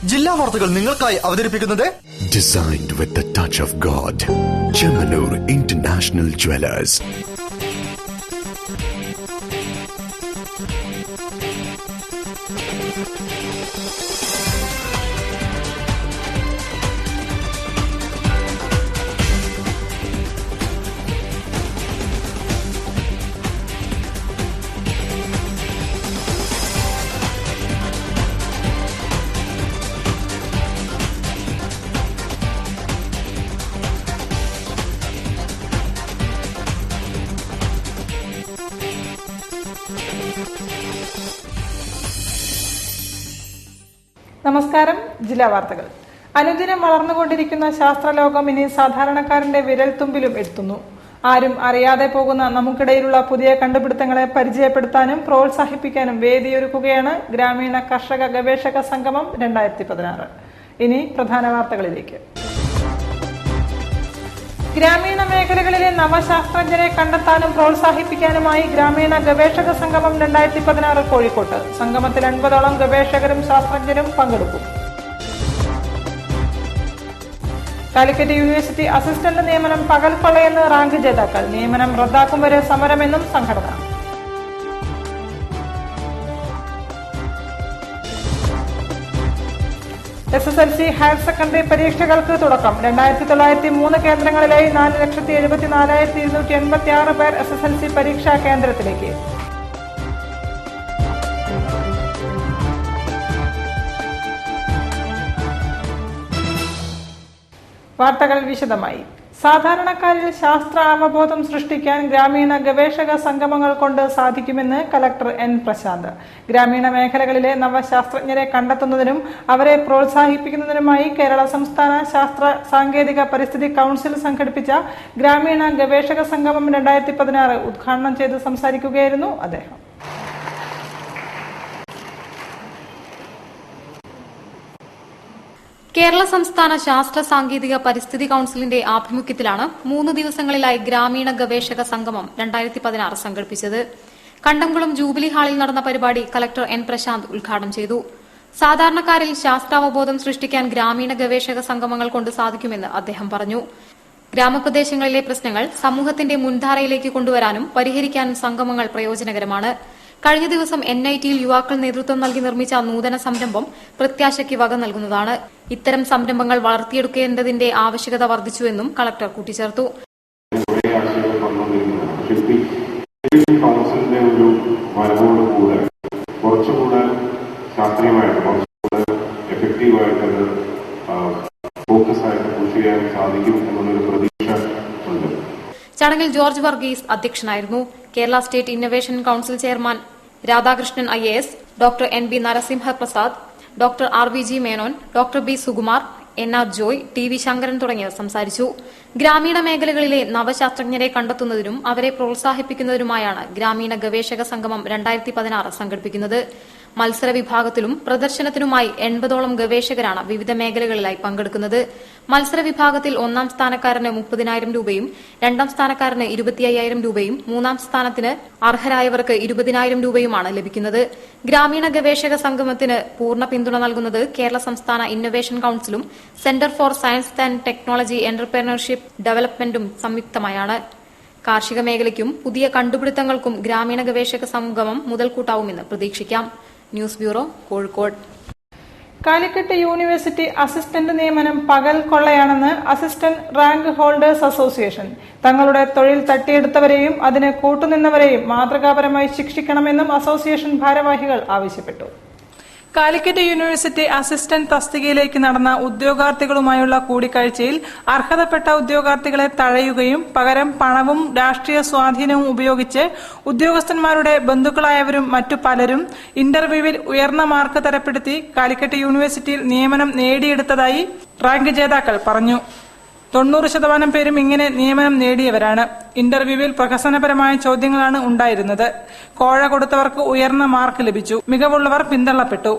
ജില്ലാ വാർത്തകൾ നിങ്ങൾക്കായി അവതരിപ്പിക്കുന്നത് Designed with the touch of God. Chemanur International Jewelers. നമസ്കാരം. ജില്ലാ വാർത്തകൾ. അനുദിനം വളർന്നുകൊണ്ടിരിക്കുന്ന ശാസ്ത്രലോകം ഇനി സാധാരണക്കാരന്റെ വിരൽത്തുമ്പിലും എത്തുന്നു. ആരും അറിയാതെ പോകുന്ന നമുക്കിടയിലുള്ള പുതിയ കണ്ടുപിടുത്തങ്ങളെ പരിചയപ്പെടുത്താനും പ്രോത്സാഹിപ്പിക്കാനും വേദിയൊരുക്കുകയാണ് ഗ്രാമീണ കർഷക ഗവേഷക സംഗമം 2016. ഇനി പ്രധാന വാർത്തകളിലേക്ക്. ഗ്രാമീണ മേഖലകളിലെ നവശാസ്ത്രജ്ഞരെ കണ്ടെത്താനും പ്രോത്സാഹിപ്പിക്കാനുമായി ഗ്രാമീണ ഗവേഷക സംഗമം 2016 കോഴിക്കോട്ട്. സംഗമത്തിൽ 80ഓളം ഗവേഷകരും ശാസ്ത്രജ്ഞരും പങ്കെടുക്കും. കാലിക്കറ്റ് യൂണിവേഴ്സിറ്റി അസിസ്റ്റന്റ് നിയമനം പകൽ കൊള്ളയെന്ന് റാങ്ക് ജേതാക്കൾ. നിയമനം റദ്ദാക്കും വരെ സമരമെന്നും സംഘടന. SSLC ഹയർ സെക്കൻഡറി പരീക്ഷകൾക്ക് തുടക്കം. 2903 കേന്ദ്രങ്ങളിലായി 4,74,286 പേർ SSLC പരീക്ഷാ കേന്ദ്രത്തിലേക്ക്. വാർത്തകൾ വിശദമായി. സാധാരണക്കാരിൽ ശാസ്ത്ര അവബോധം സൃഷ്ടിക്കാൻ ഗ്രാമീണ ഗവേഷക സംഗമങ്ങൾ കൊണ്ട് സാധിക്കുമെന്ന് കലക്ടർ N. പ്രശാന്ത്. ഗ്രാമീണ മേഖലകളിലെ നവശാസ്ത്രജ്ഞരെ കണ്ടെത്തുന്നതിനും അവരെ പ്രോത്സാഹിപ്പിക്കുന്നതിനുമായി കേരള സംസ്ഥാന ശാസ്ത്ര സാങ്കേതിക പരിസ്ഥിതി കൌൺസിൽ സംഘടിപ്പിച്ച ഗ്രാമീണ ഗവേഷക സംഗമം 2016 ഉദ്ഘാടനം ചെയ്ത് സംസാരിക്കുകയായിരുന്നു അദ്ദേഹം. കേരള സംസ്ഥാന ശാസ്ത്ര സാങ്കേതിക പരിസ്ഥിതി കൌൺസിലിന്റെ ആഭിമുഖ്യത്തിലാണ് 3 ദിവസങ്ങളിലായി ഗ്രാമീണ ഗവേഷക സംഗമം 2016 സംഘടിപ്പിച്ചത്. കണ്ടംകുളം ജൂബിലി ഹാളിൽ നടന്ന പരിപാടി കലക്ടർ N. പ്രശാന്ത് ഉദ്ഘാടനം ചെയ്തു. സാധാരണക്കാരിൽ ശാസ്ത്രാവബോധം സൃഷ്ടിക്കാൻ ഗ്രാമീണ ഗവേഷക സംഗമങ്ങൾ കൊണ്ട് സാധിക്കുമെന്ന് അദ്ദേഹം പറഞ്ഞു. ഗ്രാമപ്രദേശങ്ങളിലെ പ്രശ്നങ്ങൾ സമൂഹത്തിന്റെ മുൻധാരയിലേക്ക് കൊണ്ടുവരാനും പരിഹരിക്കാനും സംഗമങ്ങൾ പ്രയോജനകരമാണ്. കഴിഞ്ഞ ദിവസം NITയിൽ യുവാക്കൾ നേതൃത്വം നൽകി നിർമ്മിച്ച നൂതന സംരംഭം പ്രത്യാശയ്ക്ക് വക നൽകുന്നതാണ്. ഇത്തരം സംരംഭങ്ങൾ വളർത്തിയെടുക്കേണ്ടതിന്റെ ആവശ്യകത വർദ്ധിച്ചുവെന്നും കളക്ടർ കൂട്ടിച്ചേർത്തു. കുറച്ചുകൂടെ ശാസ്ത്രീയമായിട്ട് കുറച്ചുകൂടെ എഫക്റ്റീവായിട്ട് ഫോക്കസ് ആയിട്ട് പുഷ് ചെയ്യാൻ സാധിക്കും എന്നുള്ളൊരു പ്രതീക്ഷ ഉണ്ട്. ചടങ്ങിൽ ജോർജ് വർഗീസ് അധ്യക്ഷനായിരുന്നു. Kerala State Innovation Council chairman Radhakrishnan IAS, doctor NB Narasimha Prasad, doctor RVG Menon, doctor B Sukumar, NR Joy, TV Sankaran തുടങ്ങിയവർ സംസാരിച്ചു. ഗ്രാമീണ മേഖലകളിലെ നവശാസ്ത്രജ്ഞരെ കണ്ടെത്തുന്നതിനും അവരെ പ്രോത്സാഹിപ്പിക്കുന്നതിനുമായാണ് ഗ്രാമീണ ഗവേഷക സംഗമം 2016 സംഘടിപ്പിക്കുന്നത്. മത്സര വിഭാഗത്തിലും പ്രദർശനത്തിനുമായി 80ഓളം ഗവേഷകരാണ് വിവിധ മേഖലകളിലായി പങ്കെടുക്കുന്നത്. മത്സര വിഭാഗത്തിൽ 1ാം സ്ഥാനക്കാരന് 30,000 രൂപയും 2ാം സ്ഥാനക്കാരന് 25,000 രൂപയും 3ാം സ്ഥാനത്തിന് അർഹരായവർക്ക് 20,000 രൂപയുമാണ് ലഭിക്കുന്നത്. ഗ്രാമീണ ഗവേഷക സംഗമത്തിന് പൂർണ്ണ പിന്തുണ നൽകുന്നത് കേരള സംസ്ഥാന ഇന്നൊവേഷൻ കൌൺസിലും centre for science and technology entrepreneurship ഡെവലപ്മെന്റും സംയുക്തമായാണ്. കാർഷിക മേഖലയ്ക്കും പുതിയ കണ്ടുപിടുത്തങ്ങൾക്കും ഗ്രാമീണ ഗവേഷക സംഗമം മുതൽക്കൂട്ടാവുമെന്ന് പ്രതീക്ഷിക്കാം. News bureau, Kozhikode. Calicut university assistant നിയമനം പകൽ കൊള്ളയാണെന്ന് അസിസ്റ്റന്റ് റാങ്ക് ഹോൾഡേഴ്സ് അസോസിയേഷൻ. തങ്ങളുടെ തൊഴിൽ തട്ടിയെടുത്തവരെയും അതിന് കൂട്ടുനിന്നവരെയും മാതൃകാപരമായി ശിക്ഷിക്കണമെന്നും അസോസിയേഷൻ ഭാരവാഹികൾ ആവശ്യപ്പെട്ടു. കാലിക്കറ്റ് യൂണിവേഴ്സിറ്റി അസിസ്റ്റന്റ് തസ്തികയിലേക്ക് നടന്ന ഉദ്യോഗാർത്ഥികളുമായുള്ള കൂടിക്കാഴ്ചയിൽ അർഹതപ്പെട്ട ഉദ്യോഗാർത്ഥികളെ തഴയുകയും പകരം പണവും രാഷ്ട്രീയ സ്വാധീനവും ഉപയോഗിച്ച് ഉദ്യോഗസ്ഥന്മാരുടെ ബന്ധുക്കളായവരും മറ്റു പലരും ഇന്റർവ്യൂവിൽ ഉയർന്ന മാർക്ക് തരപ്പെടുത്തി കാലിക്കറ്റ് യൂണിവേഴ്സിറ്റിയിൽ നിയമനം നേടിയെടുത്തതായി റാങ്ക് ജേതാക്കൾ പറഞ്ഞു. 90% പേരും ഇങ്ങനെ നിയമനം നേടിയവരാണ്. ഇന്റർവ്യൂവിൽ പ്രഹസനപരമായ ചോദ്യങ്ങളാണ് ഉണ്ടായിരുന്നത്. കോഴ കൊടുത്തവർക്ക് ഉയർന്ന മാർക്ക് ലഭിച്ചു. മികവുള്ളവർ പിന്തള്ളപ്പെട്ടു.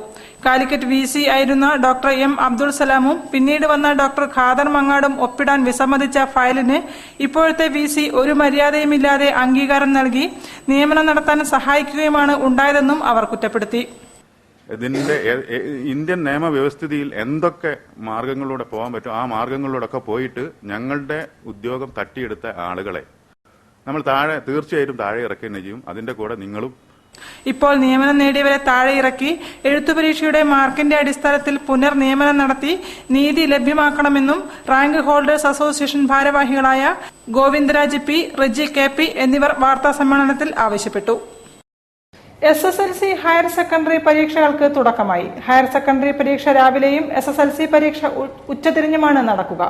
കാലിക്കറ്റ് VC ആയിരുന്ന ഡോക്ടർ M. അബ്ദുൾ സലാമും പിന്നീട് വന്ന ഡോക്ടർ ഖാദർ മങ്ങാടും ഒപ്പിടാൻ വിസമ്മതിച്ച ഫയലിന് ഇപ്പോഴത്തെ VC ഒരു മര്യാദയുമില്ലാതെ അംഗീകാരം നൽകി നിയമനം നടത്താൻ സഹായിക്കുകയുമാണ് ഉണ്ടായതെന്നും അവർ കുറ്റപ്പെടുത്തി. ഇതിന്റെ ഇന്ത്യൻ നിയമവ്യവസ്ഥിതിയിൽ എന്തൊക്കെ മാർഗങ്ങളിലൂടെ പോകാൻ പറ്റും ആ മാർഗങ്ങളിലൂടെയൊക്കെ പോയിട്ട് ഞങ്ങളുടെ ഉദ്യോഗം തട്ടിയെടുത്ത ആളുകളെ നമ്മൾ തീർച്ചയായിട്ടും താഴെ ഇറക്കുക തന്നെ ചെയ്യും. അതിന്റെ കൂടെ നിങ്ങളും. ഇപ്പോൾ നിയമനം നേടിയവരെ താഴെ ഇറക്കി എഴുത്തുപരീക്ഷയുടെ മാർക്കിന്റെ അടിസ്ഥാനത്തിൽ പുനർനിയമനം നടത്തി നീതി ലഭ്യമാക്കണമെന്നും റാങ്ക് ഹോൾഡേഴ്സ് അസോസിയേഷൻ ഭാരവാഹികളായ Govindaraj P, Reji K P എന്നിവർ വാർത്താസമ്മേളനത്തിൽ ആവശ്യപ്പെട്ടു. SSLC ഹയർ സെക്കൻഡറി പരീക്ഷകൾക്ക് തുടക്കമായി. ഹയർ സെക്കൻഡറി പരീക്ഷ രാവിലെയും SSLC പരീക്ഷ ഉച്ചതിരിഞ്ഞുമാണ് നടക്കുക.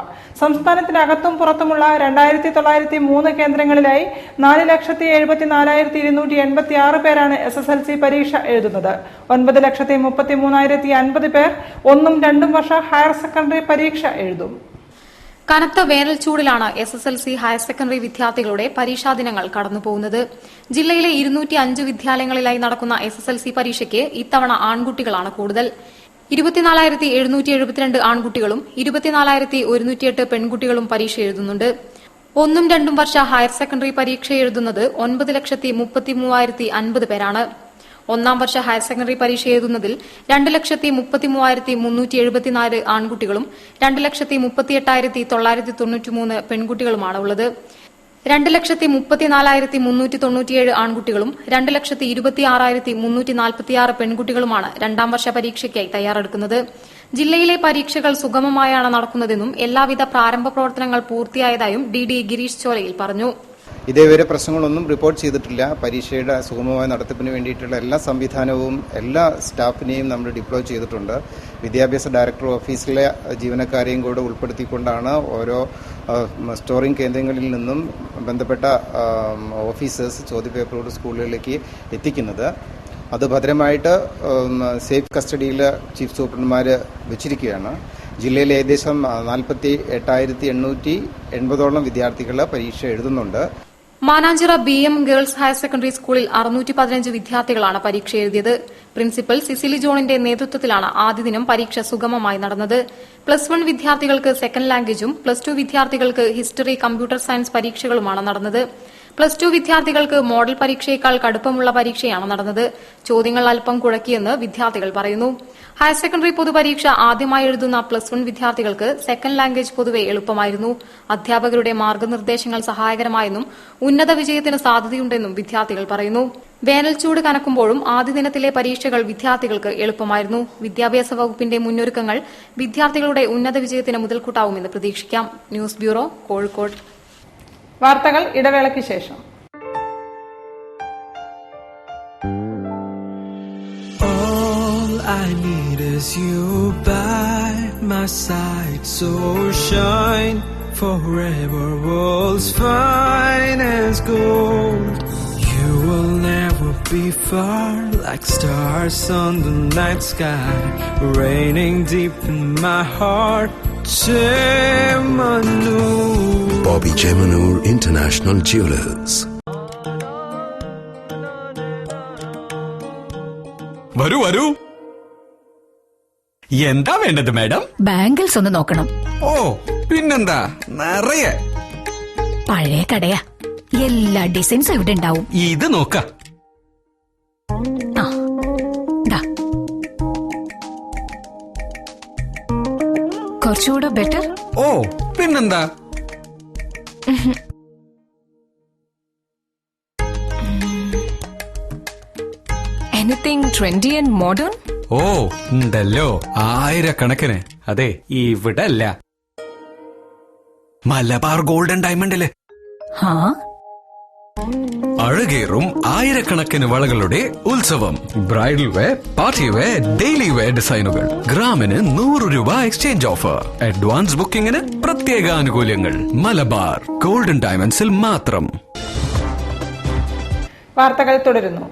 സംസ്ഥാനത്തിനകത്തും പുറത്തുമുള്ള 2903 കേന്ദ്രങ്ങളിലായി 4,74,286 പേരാണ് SSLC പരീക്ഷ എഴുതുന്നത്. 9,33,050 പേർ 1ഉം 2ഉം വർഷ ഹയർ സെക്കൻഡറി പരീക്ഷ എഴുതും. കനത്ത വേനൽ ചൂടിലാണ് SSLC ഹയർ സെക്കൻഡറി വിദ്യാർത്ഥികളുടെ പരീക്ഷാ ദിനങ്ങൾ കടന്നുപോകുന്നത്. ജില്ലയിലെ 205 വിദ്യാലയങ്ങളിലായി നടക്കുന്ന SSLC പരീക്ഷയ്ക്ക് ഇത്തവണ ആൺകുട്ടികളാണ് കൂടുതൽ. 24,772 ആൺകുട്ടികളും 24,108 പെൺകുട്ടികളും പരീക്ഷ എഴുതുന്നുണ്ട്. 1ഉം 2ഉം വർഷ ഹയർ സെക്കൻഡറി പരീക്ഷ എഴുതുന്നത് 9,33,050 പേരാണ്. ഒന്നാം വർഷ ഹയർ സെക്കൻഡറി പരീക്ഷ എഴുതുന്നതിൽ 2,33,374 ആൺകുട്ടികളും 2,38,993 പെൺകുട്ടികളുമാണ് ഉള്ളത്. 2,34,397 ആൺകുട്ടികളും 2,26,346 പെൺകുട്ടികളുമാണ് രണ്ടാം വർഷ പരീക്ഷയ്ക്കായി തയ്യാറെടുക്കുന്നത്. ജില്ലയിലെ പരീക്ഷകൾ സുഗമമായാണ് നടക്കുന്നതെന്നും എല്ലാവിധ പ്രാരംഭ പ്രവർത്തനങ്ങൾ പൂർത്തിയായതായും DD ഗിരീഷ് ചോലയിൽ പറഞ്ഞു. ഇതേവരെ പ്രശ്നങ്ങളൊന്നും റിപ്പോർട്ട് ചെയ്തിട്ടില്ല. പരീക്ഷയുടെ സുഗമമായ നടത്തിപ്പിന് വേണ്ടിയിട്ടുള്ള എല്ലാ സംവിധാനവും എല്ലാ സ്റ്റാഫിനെയും നമ്മൾ ഡിപ്ലോയ് ചെയ്തിട്ടുണ്ട്. വിദ്യാഭ്യാസ ഡയറക്ടർ ഓഫീസിലെ ജീവനക്കാരെയും കൂടെ ഉൾപ്പെടുത്തിക്കൊണ്ടാണ് ഓരോ സ്റ്റോറിംഗ് കേന്ദ്രങ്ങളിൽ നിന്നും ബന്ധപ്പെട്ട ഓഫീസേഴ്സ് ചോദ്യപേപ്പറോട് സ്കൂളുകളിലേക്ക് എത്തിക്കുന്നത്. അത് ഭദ്രമായിട്ട് സേഫ് കസ്റ്റഡിയിൽ ചീഫ് സൂപ്രണ്ടുമാർ വെച്ചിരിക്കുകയാണ്. ജില്ലയിൽ ഏകദേശം 48,880 വിദ്യാർത്ഥികൾ പരീക്ഷ എഴുതുന്നുണ്ട്. Mananchira BM girls higher secondary സ്കൂളിൽ 615 വിദ്യാർത്ഥികളാണ് പരീക്ഷ എഴുതിയത്. പ്രിൻസിപ്പൽ സിസിലി ജോണിന്റെ നേതൃത്വത്തിലാണ് ആദ്യ ദിനം പരീക്ഷ സുഗമമായി നടന്നത്. +1 വിദ്യാർത്ഥികൾക്ക് സെക്കൻഡ് ലാംഗ്വേജും +2 വിദ്യാർത്ഥികൾക്ക് ഹിസ്റ്ററി, കമ്പ്യൂട്ടർ സയൻസ് പരീക്ഷകളുമാണ് നടന്നത്. +2 വിദ്യാർത്ഥികൾക്ക് മോഡൽ പരീക്ഷയേക്കാൾ കടുപ്പമുള്ള പരീക്ഷയാണ് നടന്നത്. ചോദ്യങ്ങൾ അല്പം കുഴക്കിയെന്ന് വിദ്യാർത്ഥികൾ പറയുന്നു. ഹയർ സെക്കൻഡറി പൊതുപരീക്ഷ ആദ്യമായി എഴുതുന്ന +1 വിദ്യാർത്ഥികൾക്ക് സെക്കൻഡ് ലാംഗ്വേജ് പൊതുവെ എളുപ്പമായിരുന്നു. അധ്യാപകരുടെ മാർഗനിർദ്ദേശങ്ങൾ സഹായകരമായെന്നും ഉന്നത വിജയത്തിന് സാധ്യതയുണ്ടെന്നും വിദ്യാർത്ഥികൾ പറയുന്നു. വേനൽച്ചൂട് കനക്കുമ്പോഴും ആദ്യ ദിനത്തിലെ പരീക്ഷകൾ വിദ്യാർത്ഥികൾക്ക് എളുപ്പമായിരുന്നു. വിദ്യാഭ്യാസ വകുപ്പിന്റെ മുന്നൊരുക്കങ്ങൾ വിദ്യാർത്ഥികളുടെ ഉന്നത വിജയത്തിന് മുതൽക്കൂട്ടാവുമെന്ന് പ്രതീക്ഷിക്കാം. News bureau, Kozhikode. വാർത്തകൾ ഇടവേളയ്ക്ക് ശേഷം. I need is you by my side, so shine forever, world's finest gold. You will never be far, like stars on the night sky, raining deep in my heart. Chemanur, Bobby Chemanur International Jewelers. വരൂ വരൂ. എന്താ വേണ്ടത് madam? Bangles ഒന്ന് നോക്കണം. ഓ പിന്നെന്താ, നിറയെ പഴയ കടയാ, എല്ലാ ഡിസൈൻസും ഇവിടെ ഉണ്ടാവും. ഇത് നോക്ക. കുറച്ചുകൂടെ ബെറ്റർ. ഓ പിന്നെന്താ. Anything trendy and modern? ഓ ഉണ്ടല്ലോ, ആയിരക്കണക്കിന്. അതെ, ഇവിടെ അല്ല, മലബാർ ഗോൾഡൻ ഡയമണ്ടില് അഴകേറും ആയിരക്കണക്കിന് വളകളുടെ ഉത്സവം. Bridal wear, party wear, daily wear ഡിസൈനുകൾ. ഗ്രാമിന് 100 രൂപ എക്സ്ചേഞ്ച് ഓഫർ. അഡ്വാൻസ് ബുക്കിംഗിന് പ്രത്യേക ആനുകൂല്യങ്ങൾ. മലബാർ ഗോൾഡൻ ഡയമണ്ട്സിൽ മാത്രം. വാർത്തകൾ തുടരുന്നു.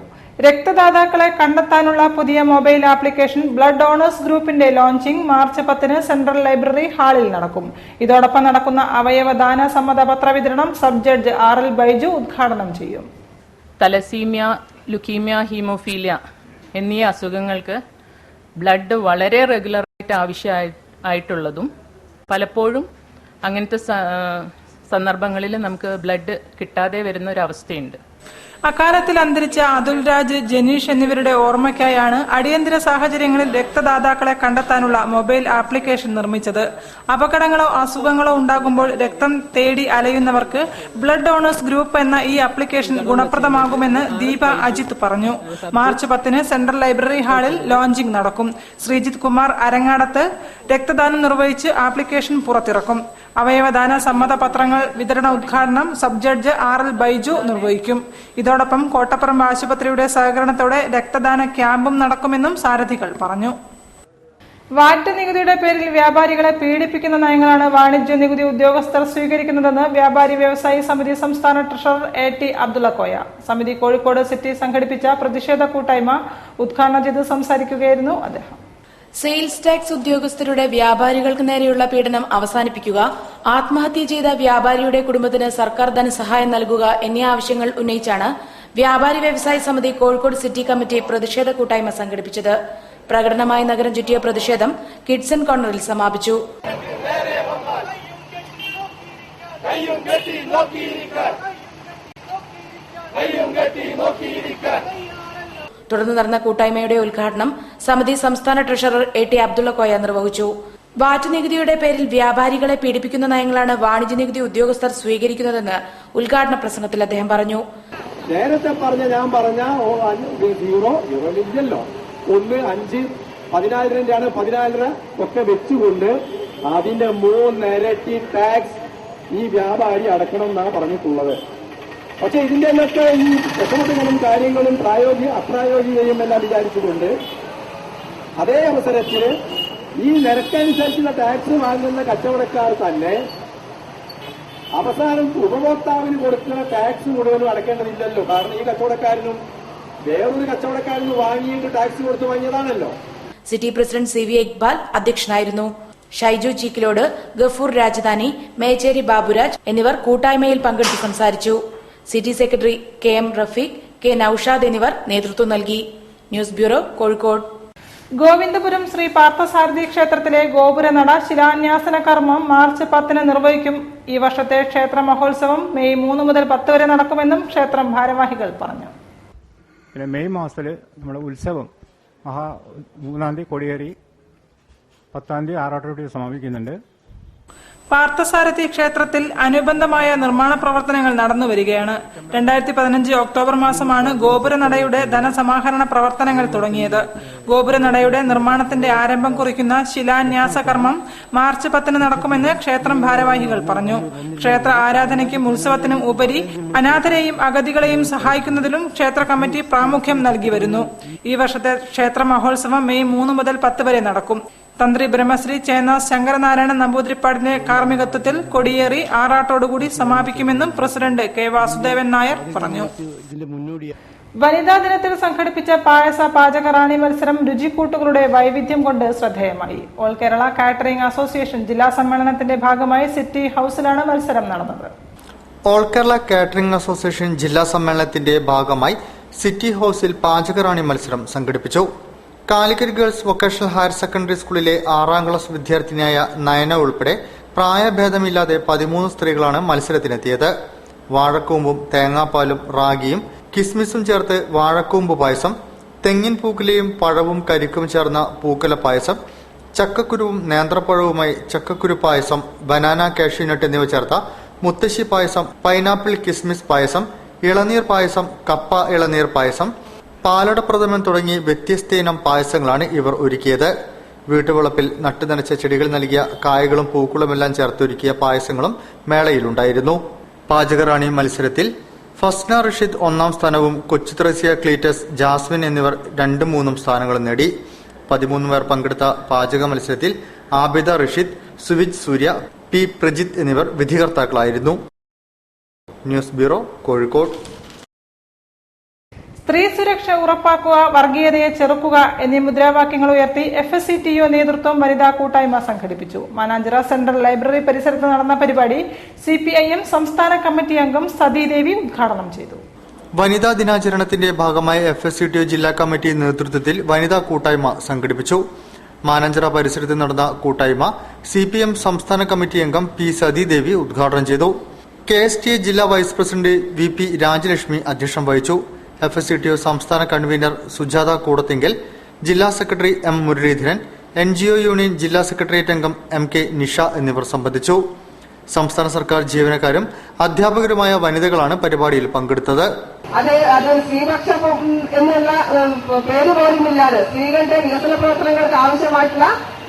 രക്തദാതാക്കളെ കണ്ടെത്താനുള്ള പുതിയ മൊബൈൽ ആപ്ലിക്കേഷൻ ബ്ലഡ് ഡോണേഴ്സ് ഗ്രൂപ്പിന്റെ ലോഞ്ചിംഗ് മാർച്ച് 10 സെൻട്രൽ ലൈബ്രറി ഹാളിൽ നടക്കും. ഇതോടൊപ്പം നടക്കുന്ന അവയവദാന സമ്മതപത്ര വിതരണം സബ് ജഡ്ജ് RL ബൈജു ഉദ്ഘാടനം ചെയ്യും. തലസീമിയ, ലുക്കീമിയ, ഹീമോഫീലിയ എന്നീ അസുഖങ്ങൾക്ക് ബ്ലഡ് വളരെ റെഗുലറായിട്ട് ആവശ്യമായിട്ടുള്ളതും പലപ്പോഴും അങ്ങനത്തെ സന്ദർഭങ്ങളിൽ നമുക്ക് ബ്ലഡ് കിട്ടാതെ വരുന്ന ഒരു അവസ്ഥയുണ്ട്. അക്കാലത്തിൽ അന്തരിച്ച അതുൽരാജ്, ജനീഷ് എന്നിവരുടെ ഓർമ്മയ്ക്കായാണ് അടിയന്തര സാഹചര്യങ്ങളിൽ രക്തദാതാക്കളെ കണ്ടെത്താനുള്ള മൊബൈൽ ആപ്ലിക്കേഷൻ നിർമ്മിച്ചത്. അപകടങ്ങളോ അസുഖങ്ങളോ ഉണ്ടാകുമ്പോൾ രക്തം തേടി അലയുന്നവർക്ക് ബ്ലഡ് ഡോണേഴ്സ് ഗ്രൂപ്പ് എന്ന ഈ ആപ്ലിക്കേഷൻ ഗുണപ്രദമാകുമെന്ന് ദീപ അജിത് പറഞ്ഞു. മാർച്ച് 10 സെൻട്രൽ ലൈബ്രറി ഹാളിൽ ലോഞ്ചിംഗ് നടക്കും. ശ്രീജിത് കുമാർ അരങ്ങാടത്ത് രക്തദാനം നിർവഹിച്ച് ആപ്ലിക്കേഷൻ പുറത്തിറക്കും. അവയവദാന സമ്മതപത്രങ്ങൾ വിതരണ ഉദ്ഘാടനം സബ് ജഡ്ജ് RL ബൈജു നിർവഹിക്കും. ഇതോടൊപ്പം കോട്ടപ്പറമ്പ് ആശുപത്രിയുടെ സഹകരണത്തോടെ രക്തദാന ക്യാമ്പും നടക്കുമെന്നും സാരഥികൾ പറഞ്ഞു. വാറ്റ് നികുതിയുടെ പേരിൽ വ്യാപാരികളെ പീഡിപ്പിക്കുന്ന നയങ്ങളാണ് വാണിജ്യ നികുതി ഉദ്യോഗസ്ഥർ സ്വീകരിക്കുന്നതെന്ന് വ്യാപാരി വ്യവസായി സമിതി സംസ്ഥാന ട്രഷറർ AT അബ്ദുള്ളക്കോയ. സമിതി കോഴിക്കോട് സിറ്റി സംഘടിപ്പിച്ച പ്രതിഷേധ കൂട്ടായ്മ ഉദ്ഘാടനം ചെയ്ത് സംസാരിക്കുകയായിരുന്നു അദ്ദേഹം. സെയിൽസ് ടാക്സ് ഉദ്യോഗസ്ഥരുടെ വ്യാപാരികൾക്ക് നേരെയുള്ള പീഡനം അവസാനിപ്പിക്കുക, ആത്മഹത്യ ചെയ്ത വ്യാപാരിയുടെ കുടുംബത്തിന് സർക്കാർ ധനസഹായം നൽകുക എന്നീ ആവശ്യങ്ങൾ ഉന്നയിച്ചാണ് വ്യാപാരി വ്യവസായ സമിതി കോഴിക്കോട് സിറ്റി കമ്മിറ്റി പ്രതിഷേധ കൂട്ടായ്മ സംഘടിപ്പിച്ചത്. പ്രകടനമായി നഗരം ചുറ്റിയ പ്രതിഷേധം കിഡ്സൺ കോർണറിൽ സമാപിച്ചു. തുടർന്ന് നടന്ന കൂട്ടായ്മയുടെ ഉദ്ഘാടനം സമിതി സംസ്ഥാന ട്രഷറർ AT അബ്ദുള്ളക്കോയ നിർവഹിച്ചു. വാറ്റ് നികുതിയുടെ പേരിൽ വ്യാപാരികളെ പീഡിപ്പിക്കുന്ന നയങ്ങളാണ് വാണിജ്യ നികുതി ഉദ്യോഗസ്ഥർ സ്വീകരിക്കുന്നതെന്ന് ഉദ്ഘാടന പ്രസംഗത്തിൽ അദ്ദേഹം പറഞ്ഞു. നേരത്തെ ഞാൻ പറഞ്ഞ 0 ഇല്ലല്ലോ, 1, 5, 14 14 ഒക്കെ വെച്ചുകൊണ്ട് അതിന്റെ 3 ഇരട്ടി ടാക്സ് ഈ വ്യാപാരി അടക്കണം എന്നാണ് പറഞ്ഞിട്ടുള്ളത്. പക്ഷെ ഇതിന്റെ ഒക്കെ ഈ വിഷമതകളും കാര്യങ്ങളും അപ്രായോഗികയും എല്ലാം വിചാരിച്ചുകൊണ്ട് അതേ അവസരത്തിൽ ഈ നിരക്കനുസരിച്ചുള്ള ടാക്സ് വാങ്ങുന്ന കച്ചവടക്കാർ തന്നെ അവസാനം ഉപഭോക്താവിന് കൊടുക്കുന്ന ടാക്സ് മുഴുവനും അടക്കേണ്ടതില്ലല്ലോ. കാരണം ഈ കച്ചവടക്കാരനും വേറൊരു കച്ചവടക്കാരനും വാങ്ങിയിട്ട് ടാക്സ് കൊടുത്ത് വാങ്ങിയതാണല്ലോ. സിറ്റി പ്രസിഡന്റ് CV ഇക്ബാൽ അധ്യക്ഷനായിരുന്നു. ഷൈജു ചീക്കിലോട്, ഗഫൂർ രാജധാനി, മേച്ചേരി ബാബുരാജ് എന്നിവർ കൂട്ടായ്മയിൽ പങ്കെടുത്ത് സംസാരിച്ചു. City secretary KM Rafeeq, K Noushad എന്നിവർ നേതൃത്വം നൽകി. News bureau, Kozhikode. ഗോവിന്ദപുരം ശ്രീ പാർത്ഥസാരഥി ക്ഷേത്രത്തിലെ ഗോപുരനട ശിലാന്യാസന കർമ്മം മാർച്ച് 10 നിർവഹിക്കും. ഈ വർഷത്തെ ക്ഷേത്ര മഹോത്സവം മെയ് 3 മുതൽ 10 വരെ നടക്കുമെന്നും ക്ഷേത്രം ഭാരവാഹികൾ പറഞ്ഞു. പിന്നെ മെയ് മാസത്തിൽ നമ്മുടെ ഉത്സവം 3-ാം തീയതി കൊടിയേറി 10-ാം തീയതി ആറാട്ടോട് സമാപിക്കുന്നുണ്ട്. പാർത്ഥസാരഥി ക്ഷേത്രത്തിൽ അനുബന്ധമായ നിർമ്മാണ പ്രവർത്തനങ്ങൾ നടന്നുവരികയാണ്. 2015 ഒക്ടോബർ മാസമാണ് ഗോപുരനടയുടെ ധനസമാഹരണ പ്രവർത്തനങ്ങൾ തുടങ്ങിയത്. ഗോപുരനടയുടെ നിർമ്മാണത്തിന്റെ ആരംഭം കുറിക്കുന്ന ശിലാന്യാസ കർമ്മം മാർച്ച് 10 നടക്കുമെന്ന് ക്ഷേത്രം ഭാരവാഹികൾ പറഞ്ഞു. ക്ഷേത്ര ആരാധനയ്ക്കും ഉത്സവത്തിനും ഉപരി അനാഥരെയും അഗതികളെയും സഹായിക്കുന്നതിലും ക്ഷേത്ര കമ്മിറ്റി പ്രാമുഖ്യം നൽകി വരുന്നു. ഈ വർഷത്തെ ക്ഷേത്ര മഹോത്സവം മെയ് 3 മുതൽ 10 വരെ നടക്കും. തന്ത്രി ബ്രഹ്മശ്രീ ചേന്നാസ് ശങ്കരനാരായണ നമ്പൂതിരിപ്പാടിന്റെ കാർമ്മികത്വത്തിൽ കൊടിയേറി ആറാട്ടോടുകൂടി സമാപിക്കുമെന്നും പ്രസിഡന്റ് K വാസുദേവൻ നായർ പറഞ്ഞു. വനിതാ ദിനത്തിൽ സംഘടിപ്പിച്ച പാചകറാണി മത്സരം രുചിക്കൂട്ടുകളുടെ വൈവിധ്യം കൊണ്ട് ശ്രദ്ധേയമായി. ഓൾ കേരള കാറ്ററിംഗ് അസോസിയേഷൻ ജില്ലാ സമ്മേളനത്തിന്റെ ഭാഗമായി സിറ്റി ഹൌസിലാണ് മത്സരം നടന്നത്. ഓൾ കേരള കാറ്ററിംഗ് അസോസിയേഷൻ ജില്ലാ സമ്മേളനത്തിന്റെ ഭാഗമായി സിറ്റി ഹൌസിൽ പാചകറാണി മത്സരം സംഘടിപ്പിച്ചു. Calicut girls vocational higher secondary സ്കൂളിലെ 6ാം ക്ലാസ് വിദ്യാർത്ഥിനിയായ നയന ഉൾപ്പെടെ പ്രായഭേദമില്ലാതെ 13 സ്ത്രീകളാണ് മത്സരത്തിനെത്തിയത്. വാഴക്കൂമ്പും തേങ്ങാപ്പാലും റാഗിയും കിസ്മിസും ചേർത്ത് വാഴക്കൂമ്പ് പായസം, തെങ്ങിൻ പൂക്കുലയും പഴവും കരിക്കും ചേർന്ന പൂക്കല പായസം, ചക്കക്കുരുവും നേന്ത്രപ്പഴവുമായി ചക്കക്കുരു പായസം, ബനാന കാഷ്യൂനട്ട് എന്നിവ ചേർത്ത മുത്തശ്ശി പായസം, പൈനാപ്പിൾ കിസ്മിസ് പായസം, ഇളനീർ പായസം, കപ്പ ഇളനീർ പായസം, പാലടപ്രഥമൻ തുടങ്ങി വ്യത്യസ്തയിനം പായസങ്ങളാണ് ഇവർ ഒരുക്കിയത്. വീട്ടുവളപ്പിൽ നട്ടുനനച്ച ചെടികൾ നൽകിയ കായകളും പൂക്കളുമെല്ലാം ചേർത്തൊരുക്കിയ പായസങ്ങളും മേളയിലുണ്ടായിരുന്നു. പാചകറാണി മത്സരത്തിൽ ഫസ്ന റഷീദ് 1ാം സ്ഥാനവും കൊച്ചു ത്രേസ്യ ക്ലീറ്റസ്, ജാസ്മിൻ എന്നിവർ 2ഉം 3ഉം സ്ഥാനങ്ങളും നേടി. 13 പേർ പങ്കെടുത്ത പാചക മത്സരത്തിൽ ആബിദ റഷീദ്, സുവിജ് സൂര്യ, P പ്രജിത്ത് എന്നിവർ വിധികർത്താക്കളായിരുന്നു. News bureau, Kozhikode. സ്ത്രീ സുരക്ഷ ഉറപ്പാക്കുക, വർഗീയതയെ ചെറുക്കുക എന്നീ മുദ്രാവാക്യങ്ങൾ ഉയർത്തി FSCTU നേതൃത്വം വനിതാ കൂട്ടായ്മ സംഘടിപ്പിച്ചു. മാനാഞ്ചിറ സെൻട്രൽ ലൈബ്രറി പരിസരത്ത് നടന്ന പരിപാടി CPIM സംസ്ഥാന കമ്മിറ്റി അംഗം സതീദേവി ഉദ്ഘാടനം ചെയ്തു. വനിതാ ദിനാചരണത്തിന്റെ ഭാഗമായി FSCTU ജില്ലാ കമ്മിറ്റി നേതൃത്വത്തിൽ വനിതാ കൂട്ടായ്മ സംഘടിപ്പിച്ചു. മാനാഞ്ചിറ പരിസരത്ത് നടന്ന കൂട്ടായ്മ CPM സംസ്ഥാന കമ്മിറ്റി അംഗം P സതീദേവി ഉദ്ഘാടനം ചെയ്തു. KSTA ജില്ലാ വൈസ് പ്രസിഡന്റ് VP രാജലക്ഷ്മി അധ്യക്ഷം വഹിച്ചു. FSCTO സംസ്ഥാന കൺവീനർ സുജാത കൂടത്തിങ്കൽ, ജില്ലാ secretary M Muraleedharan, NGO union ജില്ലാ സെക്രട്ടേറിയറ്റ് അംഗം MK നിഷ എന്നിവർ സംബന്ധിച്ചു. സംസ്ഥാന സർക്കാർ ജീവനക്കാരും അധ്യാപകരുമായ വനിതകളാണ് പരിപാടിയിൽ പങ്കെടുത്തത്. അത് സ്ത്രീപക്ഷം എന്നുള്ള പേര് പോലുമില്ലാതെ സ്ത്രീകളുടെ വികസന പ്രവർത്തനങ്ങൾക്ക് ആവശ്യമായിട്ടുള്ള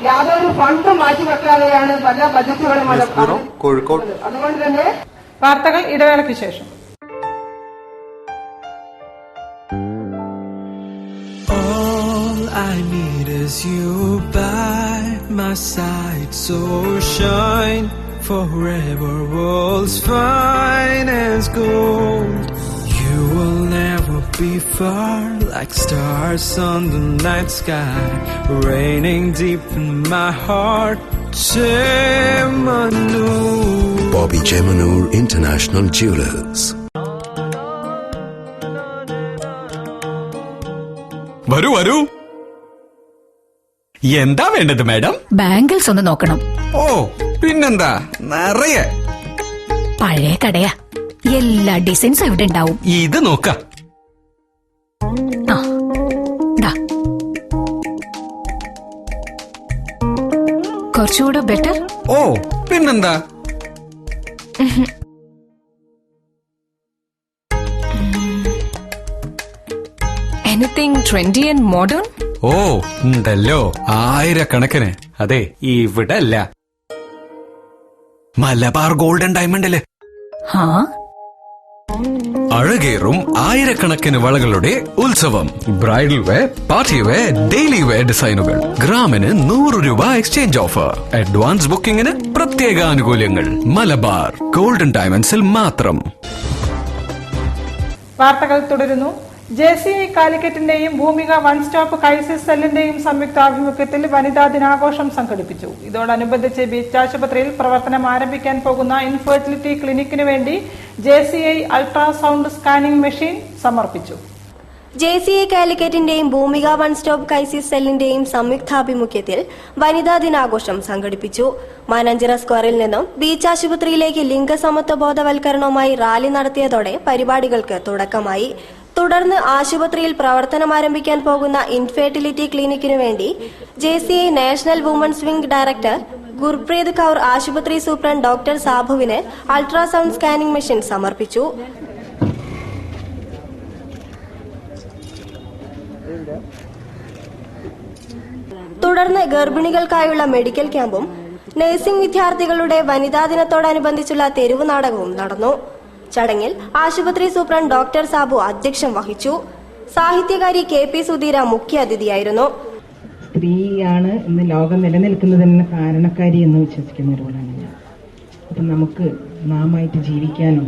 യാതൊരു ഫണ്ടും മാറ്റിവെക്കാതെയാണ് പല ബജറ്റുകളും കോഴിക്കോട്. അതുകൊണ്ട് തന്നെ വാർത്തകൾ ഇടവേളയ്ക്ക് ശേഷം. I need is you by my side, so shine forever, world's fine as gold. You will never be far, like stars on the night sky, raining deep in my heart. Chemanur, Bobby Chemanur International Jewelers. വരൂ വരൂ. എന്താ വേണ്ടത് madam? Bangles ഒന്ന് നോക്കണം. ഓ പിന്നെന്താ, നിറയെ പഴയ കടയാ, എല്ലാ ഡിസൈൻസും ഇവിടെ ഉണ്ടാവും. ഇത് നോക്കാം. കുറച്ചുകൂടെ ബെറ്റർ. ഓ പിന്നെന്താ. Anything trendy and modern? ഓ ഉണ്ടല്ലോ, ആയിരക്കണക്കിന്. അതെ, ഇവിടെ അല്ല, മലബാർ ഗോൾഡൻ ഡയമണ്ടില്. അഴകേറും ആയിരക്കണക്കിന് വളകളുടെ ഉത്സവം. Bridal wear, party wear, daily wear ഡിസൈനുകൾ. ഗ്രാമിന് 100 രൂപ എക്സ്ചേഞ്ച് ഓഫർ. അഡ്വാൻസ് ബുക്കിംഗിന് പ്രത്യേക ആനുകൂല്യങ്ങൾ. മലബാർ ഗോൾഡൻ ഡയമണ്ട്സിൽ മാത്രം. വാർത്തകൾ തുടരുന്നു. JCI കാലിക്കറ്റിന്റെയും ഭൂമിക വൺ സ്റ്റോപ്പ് ക്രൈസിസ് സെല്ലിന്റെയും സംയുക്താഭിമുഖ്യത്തിൽ വനിതാ ദിനാഘോഷം സംഘടിപ്പിച്ചു. ഇതോടനുബന്ധിച്ച് ബീച്ച് ആശുപത്രിയിൽ പ്രവർത്തനം ആരംഭിക്കാൻ പോകുന്ന ഇൻഫെർട്ടിലിറ്റി ക്ലിനിക്കിനു വേണ്ടി JCI അൾട്രാസൗണ്ട് സ്കാനിംഗ് മെഷീൻ സമർപ്പിച്ചു. JCI കാലിക്കറ്റിന്റെയും ഭൂമിക വൺ സ്റ്റോപ്പ് ക്രൈസിസ് സെല്ലിന്റെയും സംയുക്താഭിമുഖ്യത്തിൽ വനിതാ ദിനാഘോഷം സംഘടിപ്പിച്ചു. മാനാഞ്ചിറ സ്ക്വയറിൽ നിന്നും ബീച്ച് ആശുപത്രിയിലേക്ക് ലിംഗസമത്വ ബോധവൽക്കരണവുമായി റാലി നടത്തിയതോടെ പരിപാടികൾക്ക് തുടക്കമായി. തുടർന്ന് ആശുപത്രിയിൽ പ്രവർത്തനം ആരംഭിക്കാൻ പോകുന്ന ഇൻഫെർട്ടിലിറ്റി ക്ലിനിക്കിനു വേണ്ടി JCI national women's wing director Gurpreet Kaur ആശുപത്രി സൂപ്രണ്ട് ഡോക്ടർ സാബുവിന് അൾട്രാസൗണ്ട് സ്കാനിംഗ് മെഷീൻ സമർപ്പിച്ചു. തുടർന്ന് ഗർഭിണികൾക്കായുള്ള മെഡിക്കൽ ക്യാമ്പും നഴ്സിംഗ് വിദ്യാർത്ഥികളുടെ വനിതാ ദിനത്തോടനുബന്ധിച്ചുള്ള തെരുവ് നാടകവും നടന്നു. ചടങ്ങിൽ ആശുപത്രി സൂപ്രണ്ട് ഡോക്ടർ സാബു അധ്യക്ഷം വഹിച്ചു. സാഹിത്യകാരി KP സുധീര മുഖ്യ അതിഥിയായിരുന്നു. സ്ത്രീയാണ് ഇന്ന് ലോകം നിലനിൽക്കുന്നതിന് കാരണക്കാരി എന്ന് വിശ്വസിക്കുന്നവരോടാണ് ഞാൻ. അപ്പം നമുക്ക് നാമായിട്ട് ജീവിക്കാനും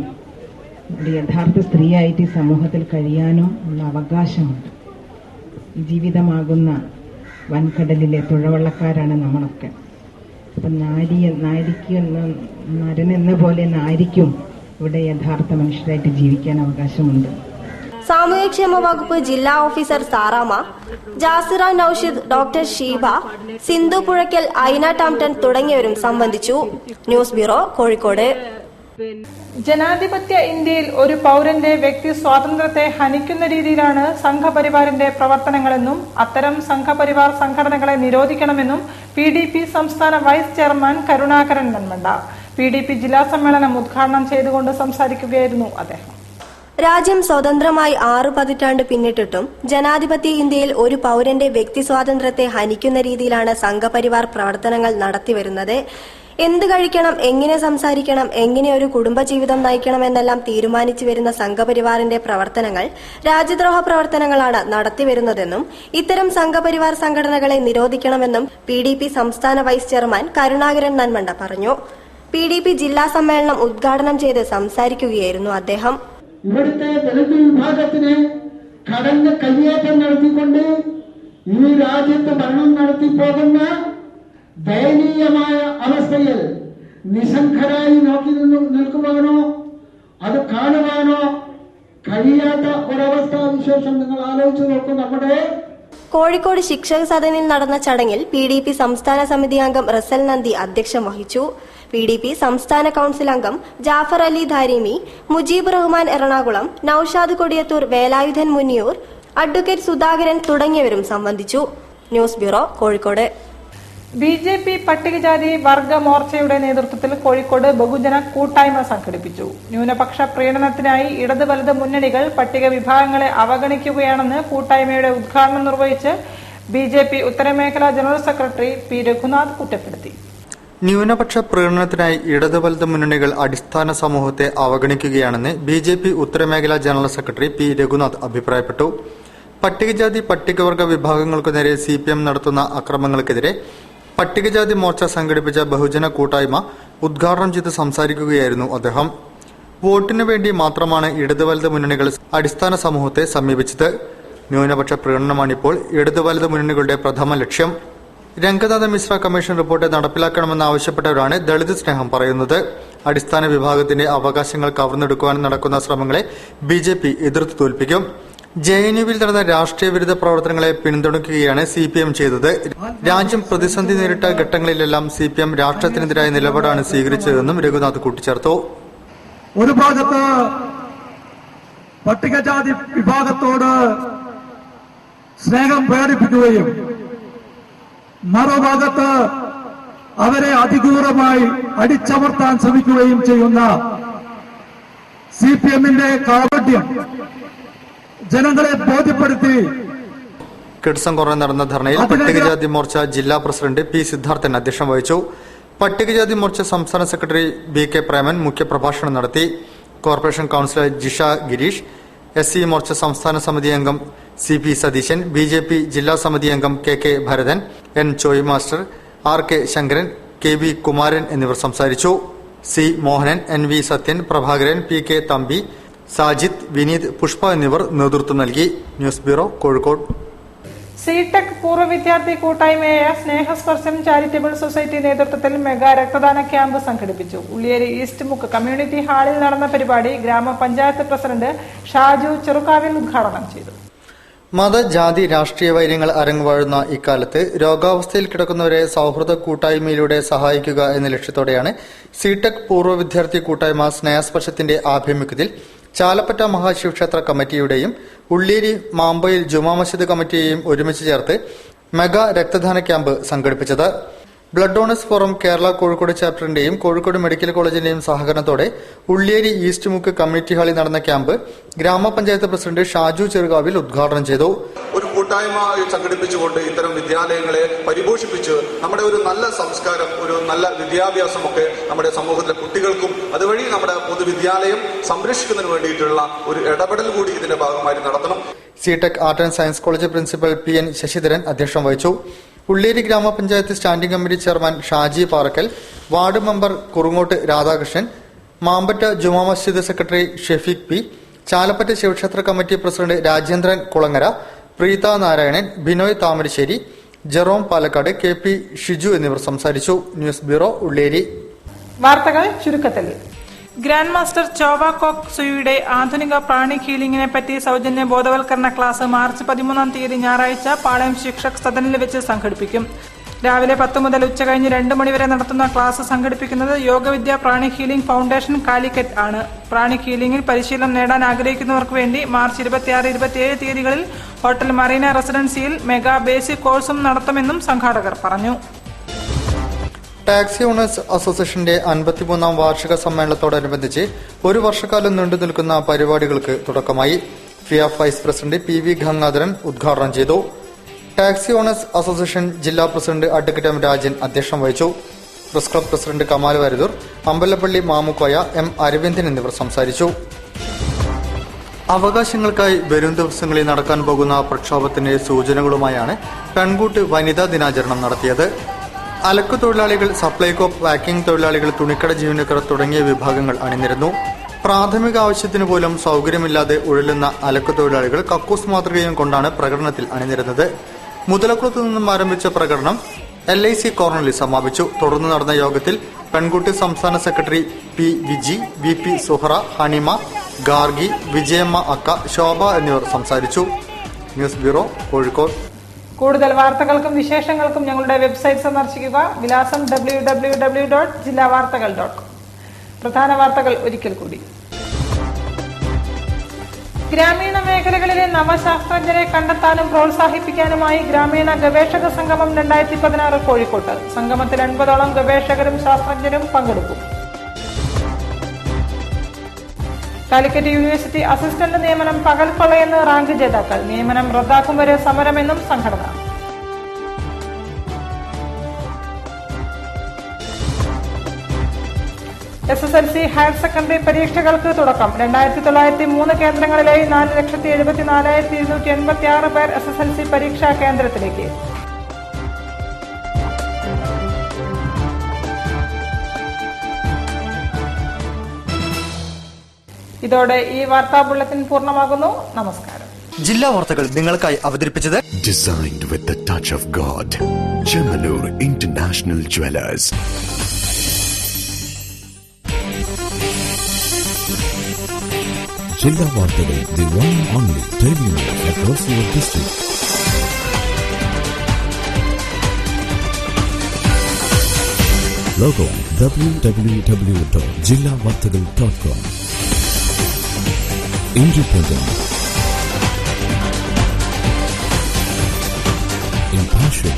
ഒരു യഥാർത്ഥ സ്ത്രീയായിട്ട് ഈ സമൂഹത്തിൽ കഴിയാനും ഉള്ള അവകാശമുണ്ട്. ഈ ജീവിതമാകുന്ന വൻകടലിലെ തുഴവള്ളക്കാരാണ് നമ്മളൊക്കെ. അപ്പം നാരിക്ക് നരനെന്ന പോലെ നാരിക്കും ഇവിടെ യഥാർത്ഥ മനുഷ്യരായിട്ട് ജീവിക്കാൻ അവകാശമുണ്ട്. സാമൂഹ്യക്ഷേമ വകുപ്പ് ജില്ലാ ഓഫീസർ സാറാമ, ജാസിറ നൌഷിദ്, ഡോക്ടർ ഷീബ, സിന്ധു പുഴയ്ക്കൽ, ഐന ടാംടൺ തുടങ്ങിയവരും സംബന്ധിച്ചു. News bureau, Kozhikode. ജനാധിപത്യ ഇന്ത്യയിൽ ഒരു പൗരന്റെ വ്യക്തി സ്വാതന്ത്ര്യത്തെ ഹനിക്കുന്ന രീതിയിലാണ് സംഘപരിവാറിന്റെ പ്രവർത്തനങ്ങളെന്നും അത്തരം സംഘപരിവാർ സംഘടനകളെ നിരോധിക്കണമെന്നും PDP സംസ്ഥാന vice chairman Karunakaran Nanmanda PDP ജില്ലാ സമ്മേളനം ഉദ്ഘാടനം ചെയ്തുകൊണ്ട് സംസാരിക്കുകയായിരുന്നു അദ്ദേഹം. രാജ്യം സ്വതന്ത്രമായി 6 പതിറ്റാണ്ട് പിന്നിട്ടിട്ടും ജനാധിപത്യ ഇന്ത്യയിൽ ഒരു പൗരന്റെ വ്യക്തി സ്വാതന്ത്ര്യത്തെ ഹനിക്കുന്ന രീതിയിലാണ് സംഘപരിവാർ പ്രവർത്തനങ്ങൾ നടത്തിവരുന്നത്. എന്ത് കഴിക്കണം, എങ്ങനെ സംസാരിക്കണം, എങ്ങനെ ഒരു കുടുംബജീവിതം നയിക്കണമെന്നെല്ലാം തീരുമാനിച്ചു വരുന്ന സംഘപരിവാറിന്റെ പ്രവർത്തനങ്ങൾ രാജ്യദ്രോഹ പ്രവർത്തനങ്ങളാണ് നടത്തിവരുന്നതെന്നും ഇത്തരം സംഘപരിവാർ സംഘടനകളെ നിരോധിക്കണമെന്നും PDP സംസ്ഥാന വൈസ് ചെയർമാൻ കരുണാകരൻ നന്മണ്ട പറഞ്ഞു. PDP ജില്ലാ സമ്മേളനം ഉദ്ഘാടനം ചെയ്ത് സംസാരിക്കുകയായിരുന്നു അദ്ദേഹം. ഇവിടുത്തെ ദളിത് വിഭാഗത്തിന് കടന്ന് കയ്യേറ്റം നടത്തിക്കൊണ്ട് ഈ രാജ്യത്ത് ഭരണം നടത്തിപ്പോകുന്ന ദയനീയമായ അവസ്ഥയിൽ നിസ്സംഗരായി നോക്കി നിൽക്കുവാനോ അത് കാണുവാനോ കഴിയാത്ത ഒരവസ്ഥാ വിശേഷം നിങ്ങൾ ആലോചിച്ച് നോക്കും. നമ്മുടെ കോഴിക്കോട് ശിക്ഷക സദനിൽ നടന്ന ചടങ്ങിൽ PDP സംസ്ഥാന സമിതി അംഗം റസൽ നന്ദി അധ്യക്ഷം വഹിച്ചു. PDP സംസ്ഥാന കൌൺസിൽ അംഗം ജാഫർ അലി ധാരിമി, മുജീബ് റഹ്മാൻ എറണാകുളം, നൌഷാദ് കൊടിയത്തൂർ, വേലായുധൻ മുന്നിയൂർ, അഡ്വക്കേറ്റ് സുധാകരൻ തുടങ്ങിയവരും സംബന്ധിച്ചു. News bureau, Kozhikode. BJP പട്ടികജാതി വർഗ മോർച്ചയുടെ നേതൃത്വത്തിൽ കോഴിക്കോട് ബഹുജന കൂട്ടായ്മ സംഘടിപ്പിച്ചു. ന്യൂനപക്ഷ പ്രീണനത്തിനായി ഇടത് വലത് മുന്നണികൾ പട്ടിക വിഭാഗങ്ങളെ അവഗണിക്കുകയാണെന്ന് കൂട്ടായ്മയുടെ ഉദ്ഘാടനം നിർവഹിച്ച് BJP ഉത്തരമേഖലാ ജനറൽ സെക്രട്ടറി P. രഘുനാഥ് കുറ്റപ്പെടുത്തി. ന്യൂനപക്ഷ പ്രീണനത്തിനായി ഇടത് വലത് മുന്നണികൾ അടിസ്ഥാന സമൂഹത്തെ അവഗണിക്കുകയാണെന്ന് BJP ഉത്തരമേഖലാ ജനറൽ സെക്രട്ടറി P. രഘുനാഥ് അഭിപ്രായപ്പെട്ടു. പട്ടികജാതി പട്ടികവർഗ വിഭാഗങ്ങൾക്കു നേരെ CPM നടത്തുന്ന അക്രമങ്ങൾക്കെതിരെ പട്ടികജാതി മോർച്ച സംഘടിപ്പിച്ച ബഹുജന കൂട്ടായ്മ ഉദ്ഘാടനം ചെയ്ത് സംസാരിക്കുകയായിരുന്നു അദ്ദേഹം. വോട്ടിനു വേണ്ടി മാത്രമാണ് ഇടത് വലത് മുന്നണികൾ അടിസ്ഥാന സമൂഹത്തെ സമീപിച്ചത്. ന്യൂനപക്ഷ പ്രീണനമാണിപ്പോൾ ഇടത് വലത് മുന്നണികളുടെ പ്രഥമ ലക്ഷ്യം. രംഗനാഥ മിശ്ര കമ്മീഷൻ റിപ്പോർട്ട് നടപ്പിലാക്കണമെന്നാവശ്യപ്പെട്ടവരാണ് ദളിത് സ്നേഹം പറയുന്നത്. അടിസ്ഥാന വിഭാഗത്തിന്റെ അവകാശങ്ങൾ കവർന്നെടുക്കുവാൻ നടക്കുന്ന ശ്രമങ്ങളെ BJP എതിർത്ത് തോൽപ്പിക്കും. JNUവിൽ നടന്ന രാഷ്ട്രീയ വിരുദ്ധ പ്രവർത്തനങ്ങളെ പിന്തുണയ്ക്കുകയാണ് CPM ചെയ്തത്. രാജ്യം പ്രതിസന്ധി നേരിട്ട ഘട്ടങ്ങളിലെല്ലാം CPM രാഷ്ട്രത്തിനെതിരായ നിലപാടാണ് സ്വീകരിച്ചതെന്നും രഘുനാഥ് കൂട്ടിച്ചേർത്തു. ഒരു ഭാഗത്ത് പട്ടികജാതി വിഭാഗത്തോട് സ്നേഹം പ്രകടിപ്പിക്കുകയും മറുഭാഗത്ത് അവരെ അതിക്രൂരമായി അടിച്ചമർത്താൻ ശ്രമിക്കുകയും ചെയ്യുന്ന CPMന്റെ കാപട്യം ജനങ്ങളെ ബോധ്യപ്പെടുത്തി കിഡ്സംകോറിൽ നടന്ന ധർണയിൽ പട്ടികജാതി മോർച്ച ജില്ലാ പ്രസിഡന്റ് P. സിദ്ധാർത്ഥൻ അധ്യക്ഷം വഹിച്ചു. പട്ടികജാതി മോർച്ച സംസ്ഥാന സെക്രട്ടറി BK പ്രേമൻ മുഖ്യപ്രഭാഷണം നടത്തി. Corporation councillor Jisha Girish, SC Morcha സംസ്ഥാന സമിതി അംഗം CP സതീശൻ, BJP ജില്ലാ സമിതി അംഗം KK Bharathan, N. Choyi Master, RK Sankaran, KB Kumaran എന്നിവർ സംസാരിച്ചു. C. Mohanan, NV Sathyan, Prabhakaran, PK Thampi, Sajid, Vineeth, Pushpa എന്നിവർ നേതൃത്വം നൽകി. News bureau, Kozhikode. CTEC പൂർവ്വ വിദ്യാർത്ഥി കൂട്ടായ്മയായ സ്നേഹസ്പർശം ചാരിറ്റബിൾ സൊസൈറ്റി നേതൃത്വത്തിൽ മെഗാ രക്തദാന ക്യാമ്പ് സംഘടിപ്പിച്ചു. ഉള്ളിയേരി ഈസ്റ്റ് മുക്ക് കമ്മ്യൂണിറ്റി ഹാളിൽ നടന്ന പരിപാടി ഗ്രാമപഞ്ചായത്ത് പ്രസിഡന്റ് ഷാജു ചെറുക്കാവിൽ ഉദ്ഘാടനം ചെയ്തു. മത, ജാതി, രാഷ്ട്രീയ വൈര്യങ്ങൾ അരങ്ങുവാഴുന്ന ഇക്കാലത്ത് രോഗാവസ്ഥയിൽ കിടക്കുന്നവരെ സൌഹൃദ കൂട്ടായ്മയിലൂടെ സഹായിക്കുക എന്ന ലക്ഷ്യത്തോടെയാണ് CTEC പൂർവ്വ വിദ്യാർത്ഥി കൂട്ടായ്മ സ്നേഹസ്പർശത്തിന്റെ ആഭിമുഖ്യത്തിൽ ചാലപ്പറ്റ മഹാശിവക്ഷേത്ര കമ്മിറ്റിയുടെയും ഉള്ളിയേരി മാമ്പയിൽ ജുമാ മസ്ജിദ് കമ്മിറ്റിയെയും ഒരുമിച്ച് ചേർത്ത് മെഗാ രക്തദാന ക്യാമ്പ് സംഘടിപ്പിച്ചത്. Blood donors forum Kerala Kozhikode ചാപ്റ്ററിന്റെയും കോഴിക്കോട് മെഡിക്കൽ കോളേജിന്റെയും സഹകരണത്തോടെ ഉള്ളിയേരി ഈസ്റ്റ് മുക്ക് കമ്മ്യൂണിറ്റി ഹാളിൽ നടന്ന ക്യാമ്പ് ഗ്രാമപഞ്ചായത്ത് പ്രസിഡന്റ് ഷാജു ചെറുകാവിൽ ഉദ്ഘാടനം ചെയ്തു. ഒരു കൂട്ടായ്മ സംഘടിപ്പിച്ചുകൊണ്ട് ഇത്തരം വിദ്യാലയങ്ങളെ പരിപോഷിപ്പിച്ച് നമ്മുടെ ഒരു നല്ല സംസ്കാരം, ഒരു നല്ല വിദ്യാഭ്യാസമൊക്കെ നമ്മുടെ സമൂഹത്തിലെ കുട്ടികൾക്കും അതുവഴി നമ്മുടെ പൊതുവിദ്യാലയം സംരക്ഷിക്കുന്നതിന് വേണ്ടിയിട്ടുള്ള ഒരു ഇടപെടൽ കൂടി ഇതിന്റെ ഭാഗമായി നടത്തണം. CTEC art and science college principal PN Sasidharan അധ്യക്ഷം വഹിച്ചു. ഉള്ളിയേരി ഗ്രാമപഞ്ചായത്ത് standing committee chairman Shaji Parakkal, ward member Kurungottu Radhakrishnan, Mambatta Juma Masjid secretary Shefeeq P, Chalappatta ശിവക്ഷേത്ര committee president Rajendran Kulangara, Preetha Narayanan, Binoy Thamarassery, Jerome Palakkad, KP Shiju എന്നിവർ സംസാരിച്ചു. News bureau, Ulliyeri. വാർത്തകൾ ചുരുക്കത്തിൽ. ഗ്രാൻഡ് മാസ്റ്റർ ചോവ കോക് സുയുടെ ആധുനിക പ്രാണി ഹീലിംഗിനെ പറ്റി സൗജന്യ ബോധവൽക്കരണ ക്ലാസ് മാർച്ച് 13 ഞായറാഴ്ച പാളയം ശിക്ഷക് സദനിൽ വെച്ച് സംഘടിപ്പിക്കും. രാവിലെ 10 മുതൽ ഉച്ചകഴിഞ്ഞ് 2 മണിവരെ നടത്തുന്ന ക്ലാസ് സംഘടിപ്പിക്കുന്നത് യോഗവിദ്യ പ്രാണി ഹീലിംഗ് ഫൗണ്ടേഷൻ കാലിക്കറ്റ് ആണ്. പ്രാണി ഹീലിംഗിൽ പരിശീലനം നേടാൻ ആഗ്രഹിക്കുന്നവർക്ക് വേണ്ടി മാർച്ച് 26, 27 തീയതികളിൽ ഹോട്ടൽ മറീന റെസിഡൻസിയിൽ മെഗാ ബേസിക് കോഴ്സും നടത്തുമെന്നും സംഘാടകർ പറഞ്ഞു. ടാക്സി ഓണേഴ്സ് അസോസിയേഷന്റെ 53ാം വാർഷിക സമ്മേളനത്തോടനുബന്ധിച്ച് ഒരു വർഷക്കാലം നീണ്ടു നിൽക്കുന്ന പരിപാടികൾക്ക് തുടക്കമായി. ഫിയാഫ് വൈസ് പ്രസിഡന്റ് PV ഗംഗാധരൻ ഉദ്ഘാടനം ചെയ്തു. ടാക്സി ഓണേഴ്സ് അസോസിയേഷൻ ജില്ലാ പ്രസിഡന്റ് അഡ്വക്കേറ്റ് M. രാജൻ അധ്യക്ഷം വഹിച്ചു. Press club president Kamal Varadoor, Ambalappally Mamukkoya, M. Aravindan എന്നിവർ സംസാരിച്ചു. അവകാശങ്ങൾക്കായി വരും ദിവസങ്ങളിൽ നടക്കാൻ പോകുന്ന പ്രക്ഷോഭത്തിന്റെ സൂചനകളുമായാണ് പെൺകൂട്ട് വനിതാ ദിനാചരണം നടത്തിയത്. അലക്കു തൊഴിലാളികൾ, സപ്ലൈകോ പാക്കിംഗ് തൊഴിലാളികൾ, തുണിക്കട ജീവനക്കാർ തുടങ്ങിയ വിഭാഗങ്ങൾ അണിനിരന്നു. പ്രാഥമിക ആവശ്യത്തിന് പോലും സൌകര്യമില്ലാതെ ഉഴലുന്ന അലക്കു തൊഴിലാളികൾ കക്കൂസ് മാതൃകയും കൊണ്ടാണ് പ്രകടനത്തിൽ അണിനിരുന്നത്. മുതലക്കുളത്തു നിന്നും ആരംഭിച്ച പ്രകടനം LIC കോർണറിൽ സമാപിച്ചു. തുടർന്ന് നടന്ന യോഗത്തിൽ പെൺകുട്ടി സംസ്ഥാന secretary P. Viji, VP Suhara, Hanima, Gargi, Vijayamma അക്ക, ശോഭ എന്നിവർ സംസാരിച്ചു. News bureau, Kozhikode. കൂടുതൽ വാർത്തകൾക്കും വിശേഷങ്ങൾക്കും ഞങ്ങളുടെ വെബ്സൈറ്റ് സന്ദർശിക്കുക. വിലാസം www.jillavartakal.com. പ്രധാന വാർത്തകൾ ഒരിക്കൽ കൂടി. ഗ്രാമീണ മേഖലകളിലെ നവശാസ്ത്രജ്ഞരെ കണ്ടെത്താനും പ്രോത്സാഹിപ്പിക്കാനുമായി ഗ്രാമീണ ഗവേഷക സംഗമം 2016 കോഴിക്കോട്ട്. സംഗമത്തിൽ 80ഓളം ഗവേഷകരും ശാസ്ത്രജ്ഞരും പങ്കെടുക്കും. കാലിക്കറ്റ് യൂണിവേഴ്സിറ്റി അസിസ്റ്റന്റ് നിയമനം പകൽ കൊള്ളയെന്ന് റാങ്ക് ജേതാക്കൾ. നിയമനം റദ്ദാക്കും വരെ സമരമെന്നും സംഘടന. SSLC ഹയർ സെക്കൻഡറി പരീക്ഷകൾക്ക് തുടക്കം. 2903 കേന്ദ്രങ്ങളിലായി 4,74,286 പേർ SSLC പരീക്ഷാ കേന്ദ്രത്തിലേക്ക്. ഇതോടെ ഈ വാർത്താ ബുള്ളറ്റിൻ പൂർണ്ണമാകുന്നു. നമസ്കാരം. ജില്ലാ വാർത്തകൾ നിങ്ങൾക്കായി അവതരിപ്പിച്ചത് Designed with the touch of God. Chemanur International Jewelers. ജില്ലാ വാർത്തകൾ, the one and only daily news across your district. Log on www.jillavartakal.com. Independent, impartial,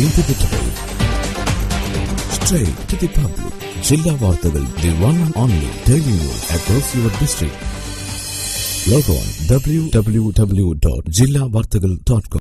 inevitable, straight to the public. Jilla Vartagal, the one and only daily news across your district. Log on www.jillavartakal.com.